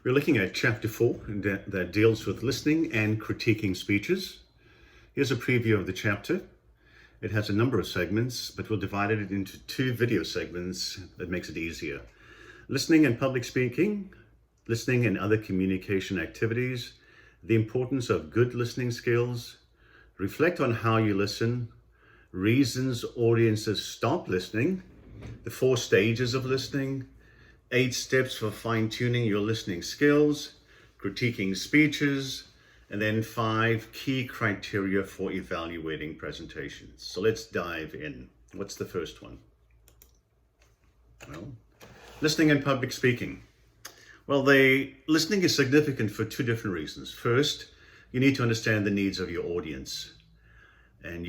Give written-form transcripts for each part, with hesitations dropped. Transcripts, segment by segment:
We're looking at chapter 4 that deals with listening and critiquing speeches. Here's a preview of the chapter. It has a number of segments, but we'll divide it into 2 video segments that makes it easier. Listening and public speaking, listening and other communication activities, the importance of good listening skills, reflect on how you listen, reasons audiences stop listening, the 4 stages of listening, 8 steps for fine-tuning your listening skills, critiquing speeches, and then 5 key criteria for evaluating presentations. So let's dive in. What's the first one? Well, listening and public speaking. Well, listening is significant for 2 different reasons. First, you need to understand the needs of your audience, and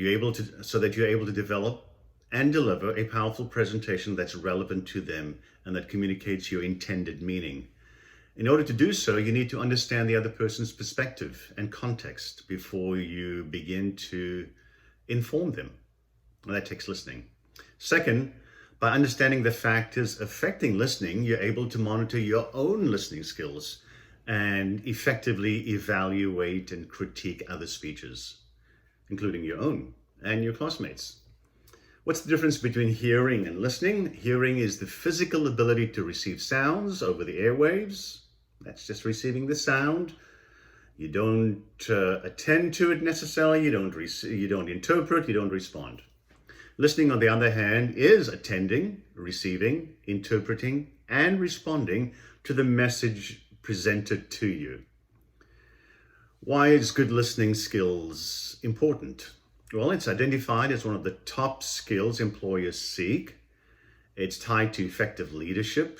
so that you're able to develop and deliver a powerful presentation that's relevant to them and that communicates your intended meaning. In order to do so, you need to understand the other person's perspective and context before you begin to inform them. And that takes listening. Second, by understanding the factors affecting listening, you're able to monitor your own listening skills and effectively evaluate and critique other speeches, including your own and your classmates. What's the difference between hearing and listening? Hearing is the physical ability to receive sounds over the airwaves. That's just receiving the sound. You don't attend to it necessarily. You don't interpret. You don't respond. Listening, on the other hand, is attending, receiving, interpreting, and responding to the message presented to you. Why is good listening skills important? Well, it's identified as one of the top skills employers seek. It's tied to effective leadership.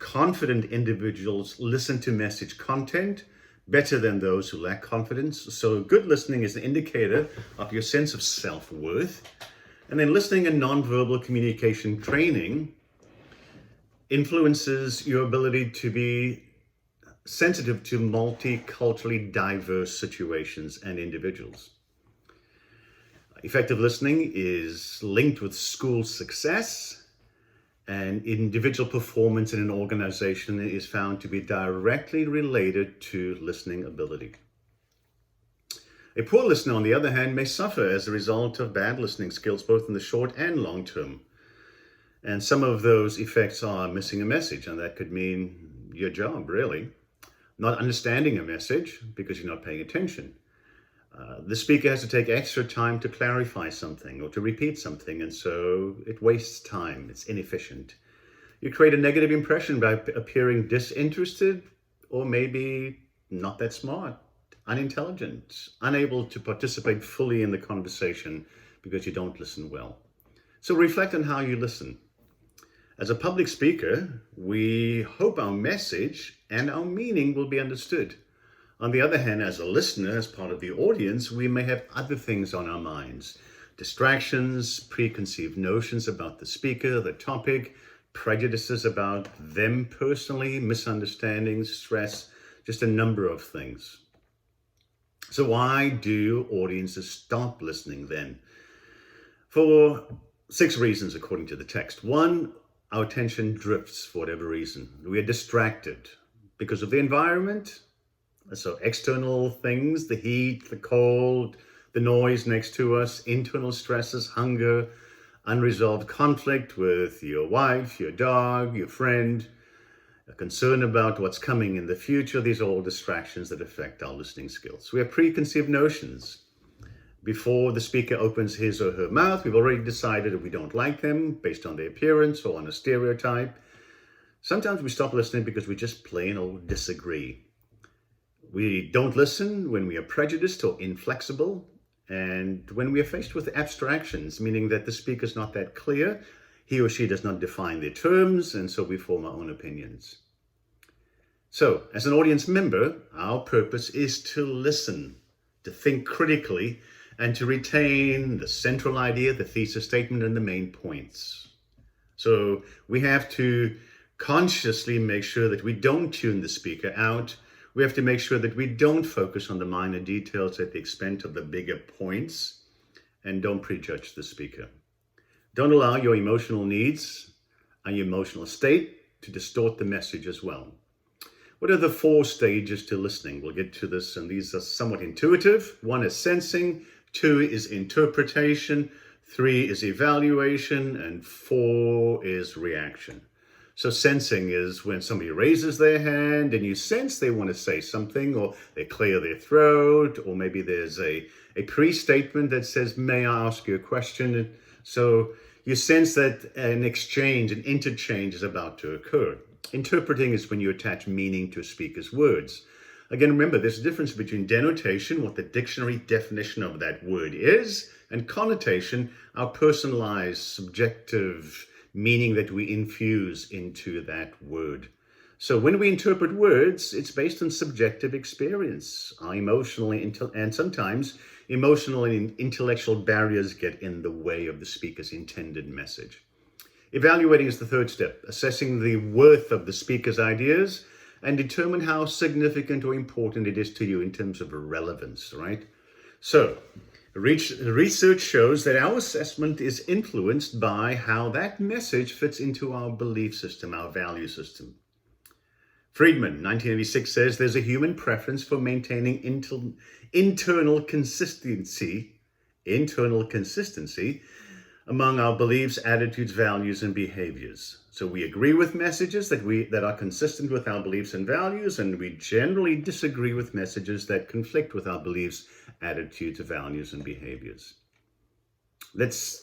Confident individuals listen to message content better than those who lack confidence. So good listening is an indicator of your sense of self-worth. And then listening and nonverbal communication training influences your ability to be sensitive to multiculturally diverse situations and individuals. Effective listening is linked with school success, and individual performance in an organization is found to be directly related to listening ability. A poor listener, on the other hand, may suffer as a result of bad listening skills, both in the short and long term. And some of those effects are missing a message, and that could mean your job, really. Not understanding a message because you're not paying attention. The speaker has to take extra time to clarify something or to repeat something, and so it wastes time. It's inefficient. You create a negative impression by appearing disinterested or maybe not that smart, unintelligent, unable to participate fully in the conversation because you don't listen well. So reflect on how you listen. As a public speaker, we hope our message and our meaning will be understood. On the other hand, as a listener, as part of the audience, we may have other things on our minds. Distractions, preconceived notions about the speaker, the topic, prejudices about them personally, misunderstandings, stress, just a number of things. So why do audiences stop listening then? For 6 reasons, according to the text. 1, our attention drifts for whatever reason. We are distracted because of the environment. So external things, the heat, the cold, the noise next to us, internal stresses, hunger, unresolved conflict with your wife, your dog, your friend, a concern about what's coming in the future. These are all distractions that affect our listening skills. We have preconceived notions. Before the speaker opens his or her mouth, we've already decided that we don't like them based on their appearance or on a stereotype. Sometimes we stop listening because we just plain old disagree. We don't listen when we are prejudiced or inflexible, and when we are faced with abstractions, meaning that the speaker is not that clear, he or she does not define their terms, and so we form our own opinions. So, as an audience member, our purpose is to listen, to think critically, and to retain the central idea, the thesis statement, and the main points. So we have to consciously make sure that we don't tune the speaker out. We have to make sure that we don't focus on the minor details at the expense of the bigger points, and don't prejudge the speaker. Don't allow your emotional needs and your emotional state to distort the message as well. What are the 4 stages to listening? We'll get to this, and these are somewhat intuitive. 1 is sensing, 2 is interpretation, 3 is evaluation, and 4 is reaction. So sensing is when somebody raises their hand and you sense they want to say something, or they clear their throat, or maybe there's a pre-statement that says, may I ask you a question? So you sense that an exchange, an interchange is about to occur. Interpreting is when you attach meaning to a speaker's words. Again, remember, there's a difference between denotation, what the dictionary definition of that word is, and connotation, our personalized, subjective meaning that we infuse into that word. So when we interpret words, it's based on subjective experience. Our emotional and sometimes emotional and intellectual barriers get in the way of the speaker's intended message. Evaluating is the 3rd step, assessing the worth of the speaker's ideas and determine how significant or important it is to you in terms of relevance, right? So, research shows that our assessment is influenced by how that message fits into our belief system, our value system. Friedman, 1986, says there's a human preference for maintaining internal consistency among our beliefs, attitudes, values, and behaviors. So we agree with messages that are consistent with our beliefs and values, and we generally disagree with messages that conflict with our beliefs, attitudes, values, and behaviors. Let's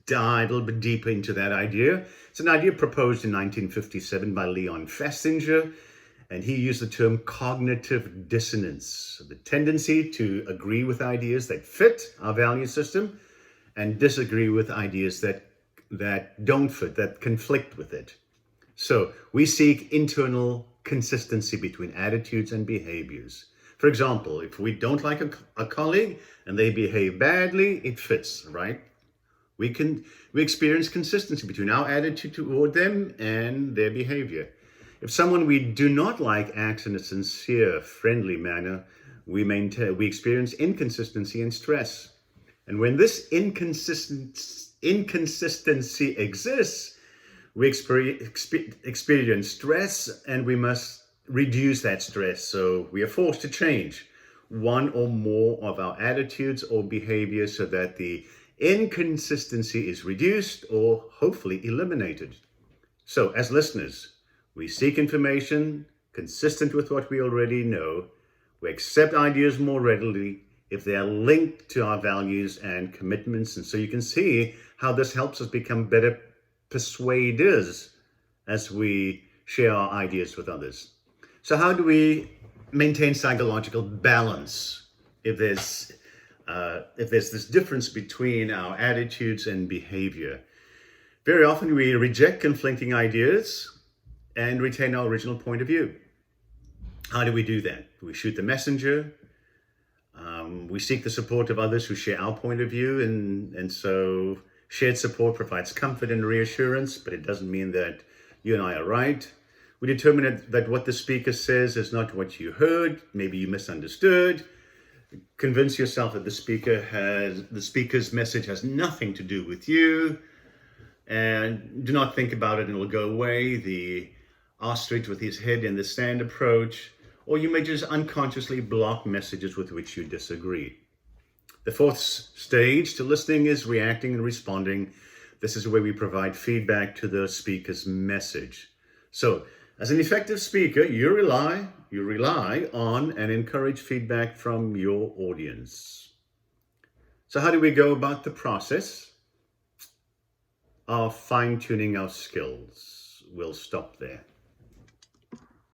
dive a little bit deeper into that idea. It's an idea proposed in 1957 by Leon Festinger, and he used the term cognitive dissonance, the tendency to agree with ideas that fit our value system and disagree with ideas that don't fit, that conflict with it. So we seek internal consistency between attitudes and behaviors. For example, if we don't like a colleague and they behave badly, it fits, right? We experience consistency between our attitude toward them and their behavior. If someone we do not like acts in a sincere, friendly manner, we experience inconsistency and stress. And when this inconsistency exists, we experience stress, and we must reduce that stress. So we are forced to change one or more of our attitudes or behaviors so that the inconsistency is reduced or hopefully eliminated. So as listeners, we seek information consistent with what we already know. We accept ideas more readily if they are linked to our values and commitments. And so you can see how this helps us become better persuaders as we share our ideas with others. So how do we maintain psychological balance if there's this difference between our attitudes and behavior? Very often we reject conflicting ideas and retain our original point of view. How do we do that? We shoot the messenger. We seek the support of others who share our point of view, and so shared support provides comfort and reassurance, but it doesn't mean that you and I are right. We determine that what the speaker says is not what you heard. Maybe you misunderstood. Convince yourself that the speaker's message has nothing to do with you, and do not think about it and it will go away. The ostrich with his head in the sand approach. Or you may just unconsciously block messages with which you disagree. The 4th stage to listening is reacting and responding. This is where we provide feedback to the speaker's message. So, as an effective speaker, you rely on and encourage feedback from your audience. So how do we go about the process of fine-tuning our skills? We'll stop there.